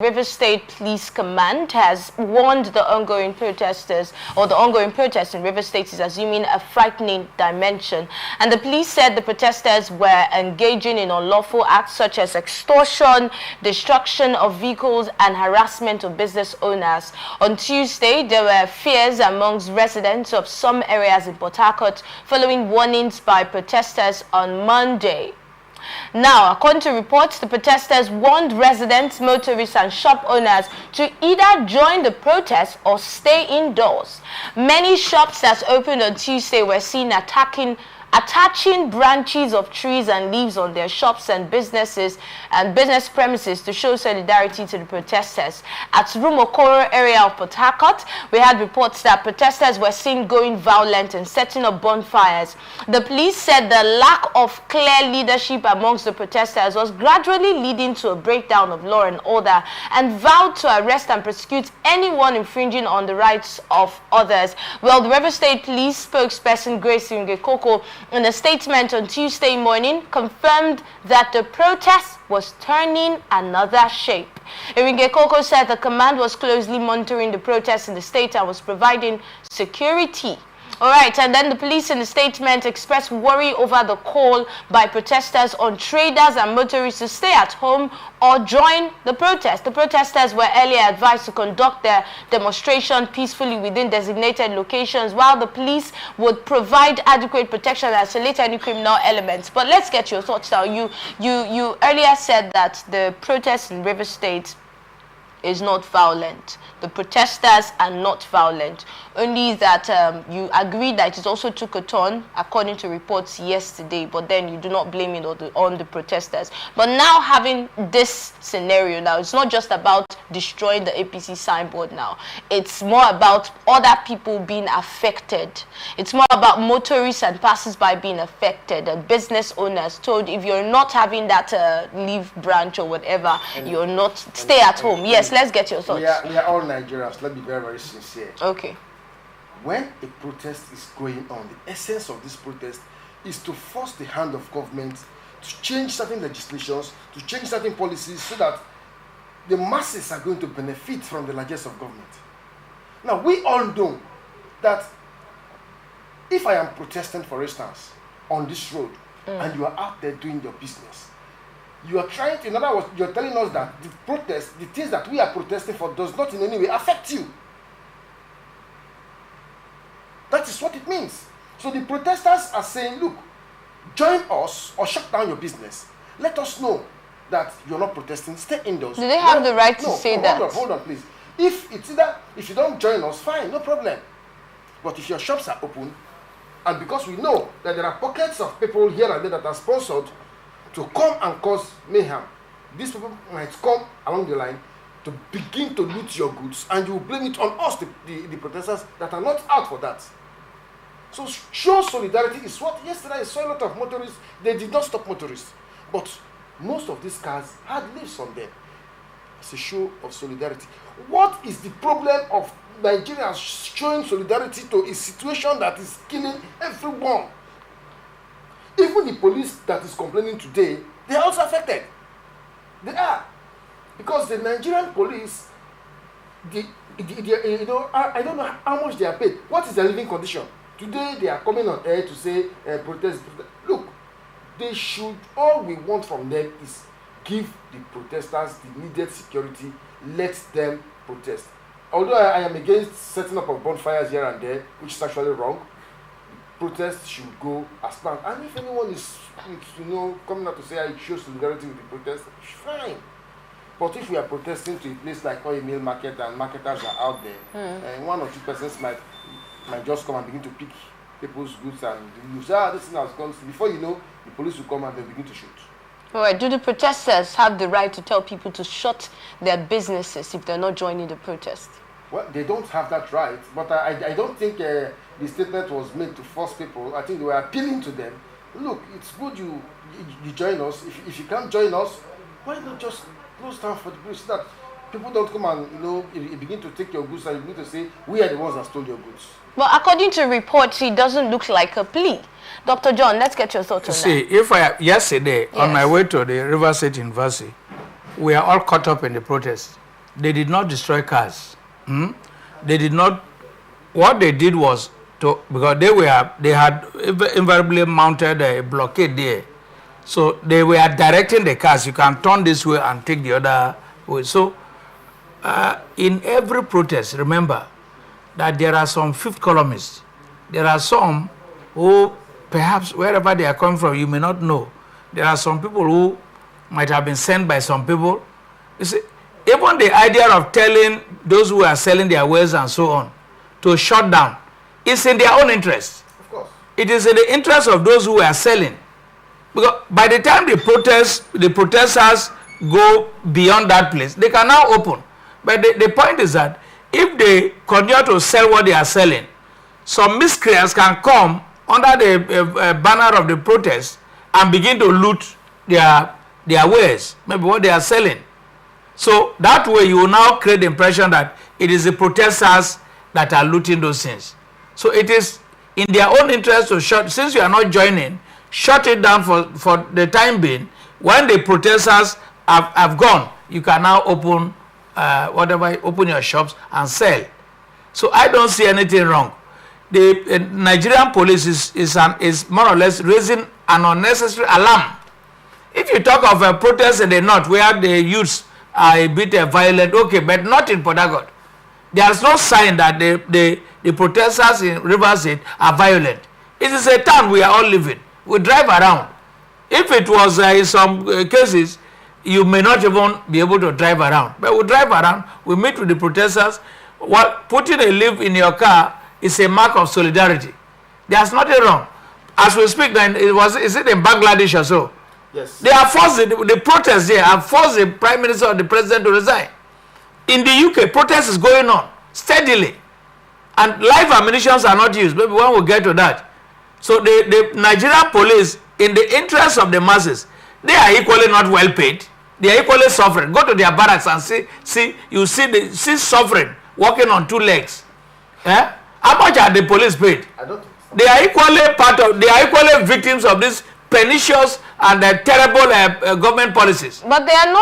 River State Police Command has warned the ongoing protesters, or the ongoing protest in River State is assuming a frightening dimension. And the police said the protesters were engaging in unlawful acts such as extortion, destruction of vehicles, and harassment of business owners. On Tuesday, there were fears amongst residents of some areas in Port Harcourt following warnings by protesters on Monday. Now, according to reports, the protesters warned residents, motorists and shop owners to either join the protest or stay indoors. Many shops that opened on Tuesday were seen attaching branches of trees and leaves on their shops and businesses and business premises to show solidarity to the protesters. At Rumokoro area of Port Harcourt, we had reports that protesters were seen going violent and setting up bonfires. The police said the lack of clear leadership amongst the protesters was gradually leading to a breakdown of law and order, and vowed to arrest and prosecute anyone infringing on the rights of others. Well, the River State Police spokesperson Grace Ngekoko, in a statement on Tuesday morning, confirmed that the protest was turning another shape. Ngekoko said the command was closely monitoring the protests in the state and was providing security. All right, and then the police in the statement expressed worry over the call by protesters on traders and motorists to stay at home or join the protest. The protesters were earlier advised to conduct their demonstration peacefully within designated locations, while the police would provide adequate protection and isolate any criminal elements. But let's get your thoughts now. You earlier said that the protest in River State is not violent. The protesters are not violent. Only that you agree that it also took a turn, according to reports yesterday, but then you do not blame it on the protesters. But now having this scenario now, it's not just about destroying the APC signboard now. It's more about other people being affected. It's more about motorists and passers-by being affected, and business owners told if you're not having that leave branch or whatever, you're not, stay at home. Yes, let's get your thoughts. We are all Nigerians. Let's be very, very sincere. Okay. When a protest is going on, the essence of this protest is to force the hand of government to change certain legislations, to change certain policies, so that the masses are going to benefit from the largesse of government. Now, we all know that if I am protesting, for instance, on this road, and you are out there doing your business, you are trying to, in other words, you're telling us that the protest, the things that we are protesting for, does not in any way affect you. That is what it means. So the protesters are saying, look, join us or shut down your business. Let us know that you're not protesting. Stay indoors. Do they have the right to say that? Hold on, please. If it's either, if you don't join us, fine, no problem. But if your shops are open, and because we know that there are pockets of people here and there that are sponsored to come and cause mayhem, these people might come along the line to begin to loot your goods, and you blame it on us, the protesters that are not out for that. So show solidarity is what yesterday I saw a lot of motorists. They did not stop motorists, but most of these cars had leaves on them. It's a show of solidarity. What is the problem of Nigerians showing solidarity to a situation that is killing everyone? Even the police that is complaining today, they are also affected. They are, because the Nigerian police, I don't know how much they are paid. What is their living condition? Today they are coming on air to say protest. Look, they should, all we want from them is give the protesters the needed security. Let them protest. Although I am against setting up of bonfires here and there, which is actually wrong, protests should go as planned. And if anyone is, coming out to say I show solidarity with the protest, fine. But if we are protesting to a place like Oil Mill Market and marketers are out there, and one or two persons might just come and begin to pick people's goods, and you say, this thing has gone. Before you know, the police will come and they begin to shoot. All right. Do the protesters have the right to tell people to shut their businesses if they're not joining the protest? Well, they don't have that right, but I don't think the statement was made to force people. I think they were appealing to them. Look, it's good you join us. If you can't join us, why not just close down for the police, so that people don't come and you begin to take your goods and you begin to say we are the ones that stole your goods. Well, according to reports, it doesn't look like a plea. Dr. John, let's get your thoughts on that. Yesterday, on my way to the River State University, we are all caught up in the protest. they did not destroy cars. They did not. What they did was to, because they had invariably mounted a blockade there, so they were directing the cars. You can turn this way and take the other way. So in every protest, remember that there are some fifth columnists. There are some who perhaps wherever they are coming from, you may not know. There are some people who might have been sent by some people. You see, even the idea of telling those who are selling their wares and so on to shut down is in their own interest. Of course. It is in the interest of those who are selling. Because by the time the protesters go beyond that place, they can now open. But the point is that if they continue to sell what they are selling, some miscreants can come under the banner of the protest and begin to loot their wares, maybe what they are selling. So that way you will now create the impression that it is the protesters that are looting those things. So it is in their own interest to shut, since you are not joining, shut it down for the time being. When the protesters have gone, you can now open open your shops and sell. So I don't see anything wrong. The Nigerian police is more or less raising an unnecessary alarm. If you talk of a protest in the north where the youths are a bit violent, okay, but not in Port Harcourt. There is no sign that the protesters in Rivers State are violent. It is a town we are all living. We drive around. If it was in some cases, you may not even be able to drive around. But we drive around, we meet with the protesters. Well, putting a leaf in your car is a mark of solidarity. There's nothing wrong. As we speak, then is it in Bangladesh or so? Yes. They are forced, the protests there have forced the Prime Minister or the President to resign. In the UK, protest is going on steadily. And live ammunitions are not used. Maybe one will get to that. So the Nigerian police, in the interest of the masses, they are equally not well paid. They are equally suffering. Go to their barracks and see suffering, walking on two legs. Eh? How much are the police paid? I don't think so. They are equally victims of this pernicious and terrible government policies. But they're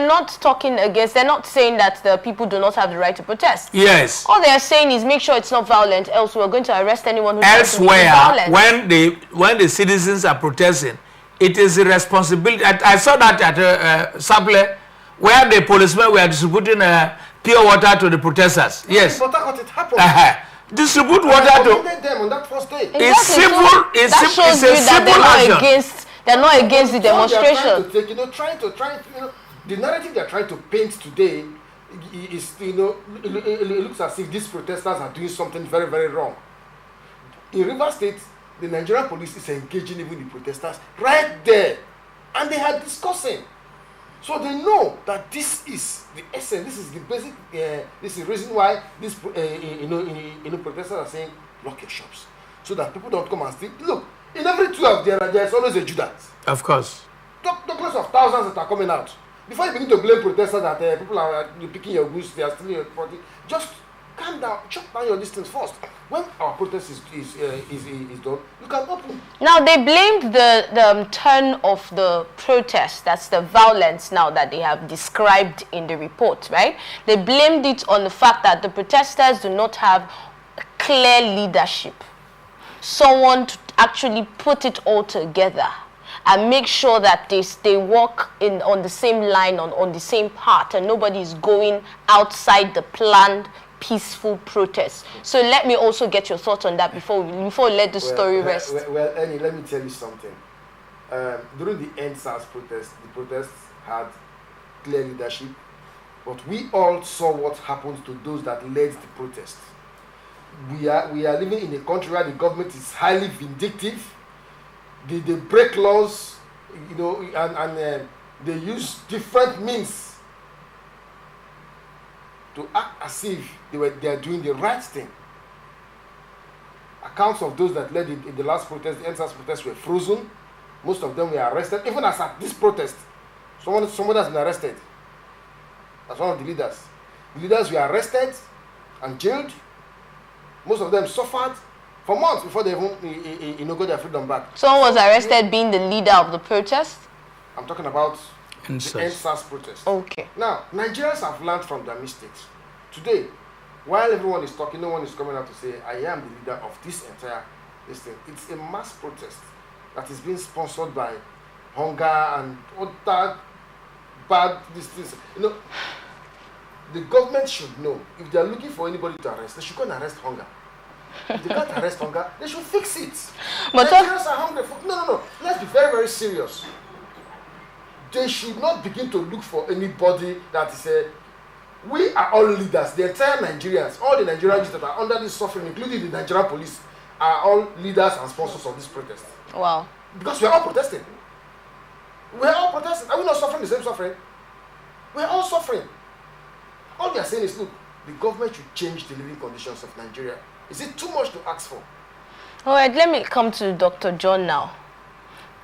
not talking against, they're not saying that the people do not have the right to protest. Yes. All they're saying is make sure it's not violent, else we're going to arrest anyone who elsewhere, when the citizens are protesting, it is a responsibility. I saw that at Saple, where the policemen were distributing pure water to the protesters. Yes. But it happened. Distribute water to them on that first day. Exactly. It's simple. They're not against the demonstration. The narrative they're trying to paint today is, it looks as if these protesters are doing something very, very wrong. In Rivers State, the Nigerian police is engaging even the protesters right there, and they are discussing. So they know that this is the essence, this is the basic, this is the reason why these protesters are saying lock your shops, so that people don't come and steal. Look, in every 12 there's always a Judas. Of course. Doctors of thousands that are coming out. Before you begin to blame protesters that people are picking your goods, they are stealing your property, just calm down, chop down your distance first. When our protest is done, you can open. Now they blamed the turn of the protest, that's the violence now that they have described in the report, right? They blamed it on the fact that the protesters do not have clear leadership. Someone to actually put it all together and make sure that they walk on the same line, on the same path, and nobody is going outside the planned peaceful protest. So let me also get your thoughts on that before we let the story rest. Well, Annie, let me tell you something. During the EndSARS protest, the protests had clear leadership, but we all saw what happened to those that led the protest. We are living in a country where the government is highly vindictive. They break laws, and they use different means to act as if they are doing the right thing. Accounts of those that led in the last protest, the EndSARS protest, were frozen. Most of them were arrested. Even as at this protest, someone has been arrested. That's one of the leaders. The leaders were arrested and jailed. Most of them suffered for months before they even got their freedom back. Someone was arrested being the leader of the protest? I'm talking about the NSAS protest. Okay. Now, Nigerians have learned from their mistakes. Today, while everyone is talking, no one is coming out to say, I am the leader of this entire thing. It's a mass protest that is being sponsored by hunger and other bad things. You know, the government should know if they are looking for anybody to arrest, they should go and arrest hunger. If they can't arrest hunger, they should fix it. But Nigerians are hungry. No. Let's be very, very serious. They should not begin to look for anybody that is a. We are all leaders. The entire Nigerians, all the Nigerians that are under this suffering, including the Nigerian police, are all leaders and sponsors of this protest. Wow. Because we are all protesting. We are all protesting. Are we not suffering the same suffering? We are all suffering. All we are saying is, look, the government should change the living conditions of Nigeria. Is it too much to ask for? All right, let me come to Dr. John now.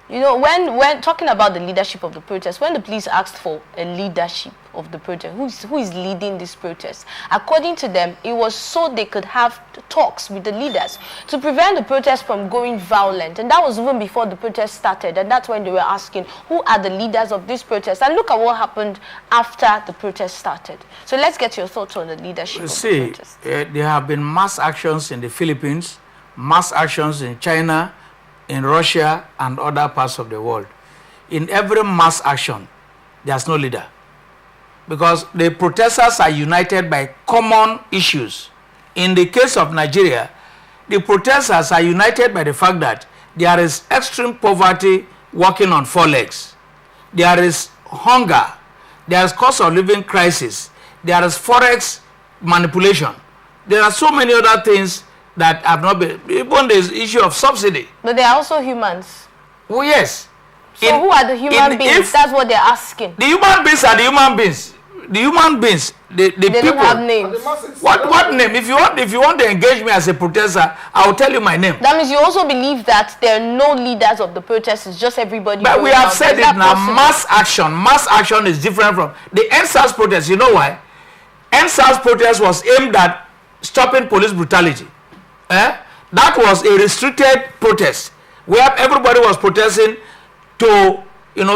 You know, when talking about the leadership of the protest, when the police asked for a leadership of the protest, who is leading this protest? According to them, it was so they could have talks with the leaders to prevent the protest from going violent. And that was even before the protest started. And that's when they were asking, who are the leaders of this protest? And look at what happened after the protest started. So let's get your thoughts on the leadership of the protest. There have been mass actions in the Philippines, mass actions in China, in Russia and other parts of the world. In every mass action, there's no leader. Because the protesters are united by common issues. In the case of Nigeria, the protesters are united by the fact that there is extreme poverty walking on four legs. There is hunger. There is cost of living crisis. There is forex manipulation. There are so many other things that have not been, even the issue of subsidy. But they are also humans. Oh yes. So who are the human beings? That's what they're asking. The human beings are the human beings. The human beings, the they people. Don't have names. What name? If you want to engage me as a protester, I will tell you my name. That means you also believe that there are no leaders of the protest. It's just everybody. But we have said it now. Mass action. Mass action is different from the NSAS protest. You know why? NSAS protest was aimed at stopping police brutality. That was a restricted protest where everybody was protesting to,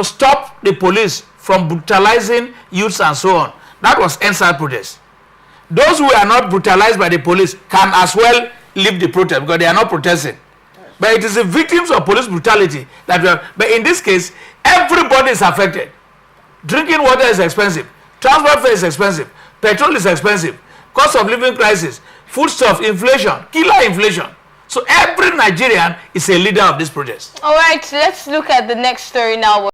stop the police from brutalizing youths and so on. That was NSAS protest. Those who are not brutalized by the police can as well leave the protest because they are not protesting. But it is the victims of police brutality that we have. But in this case, everybody is affected. Drinking water is expensive. Transport fare is expensive. Petrol is expensive. Cost of living crisis. Foodstuff, inflation, killer inflation. So every Nigerian is a leader of this protest. All right, let's look at the next story now.